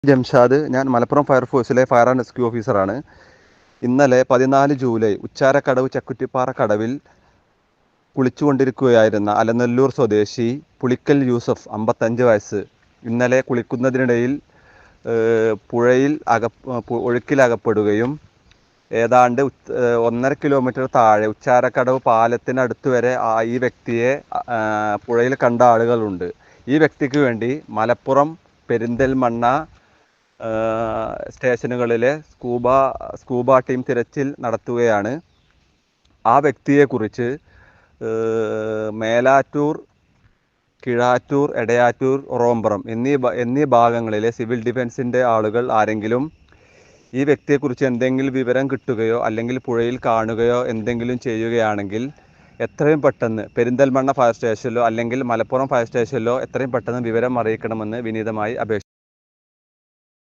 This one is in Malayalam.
ജംഷാദ്. ഞാൻ മലപ്പുറം ഫയർഫോഴ്സിലെ ഫയർ ആൻഡ് റെസ്ക്യൂ ഓഫീസറാണ്. ഇന്നലെ 14 ജൂലൈ ഉച്ചാരക്കടവ് ചക്കുറ്റിപ്പാറ കടവിൽ കുളിച്ചുകൊണ്ടിരിക്കുകയായിരുന്ന അലനല്ലൂർ സ്വദേശി പുളിക്കൽ യൂസഫ് 55 വയസ്സ് ഇന്നലെ കുളിക്കുന്നതിനിടയിൽ പുഴയിൽ ഒഴുക്കിലകപ്പെടുകയും ഏതാണ്ട് 1.5 കിലോമീറ്റർ താഴെ ഉച്ചാരക്കടവ് പാലത്തിനടുത്ത് വരെ ഈ വ്യക്തിയെ പുഴയിൽ കണ്ട ആളുകളുണ്ട്. ഈ വ്യക്തിക്ക് വേണ്ടി മലപ്പുറം, പെരിന്തൽമണ്ണ സ്റ്റേഷനുകളിലെ സ്കൂബ ടീം തിരച്ചിൽ നടത്തുകയാണ്. ആ വ്യക്തിയെക്കുറിച്ച് മേലാറ്റൂർ, കിഴാറ്റൂർ, എടയാറ്റൂർ, റോംപുറം എന്നീ ഭാഗങ്ങളിലെ സിവിൽ ഡിഫൻസിൻ്റെ ആളുകൾ ആരെങ്കിലും ഈ വ്യക്തിയെക്കുറിച്ച് എന്തെങ്കിലും വിവരം കിട്ടുകയോ അല്ലെങ്കിൽ പുഴയിൽ കാണുകയോ എന്തെങ്കിലും ചെയ്യുകയാണെങ്കിൽ എത്രയും പെട്ടെന്ന് പെരിന്തൽമണ്ണ ഫയർ സ്റ്റേഷനിലോ അല്ലെങ്കിൽ മലപ്പുറം ഫയർ സ്റ്റേഷനിലോ എത്രയും പെട്ടെന്ന് വിവരം അറിയിക്കണമെന്ന് വിനീതമായി അപേക്ഷിക്കുന്നു.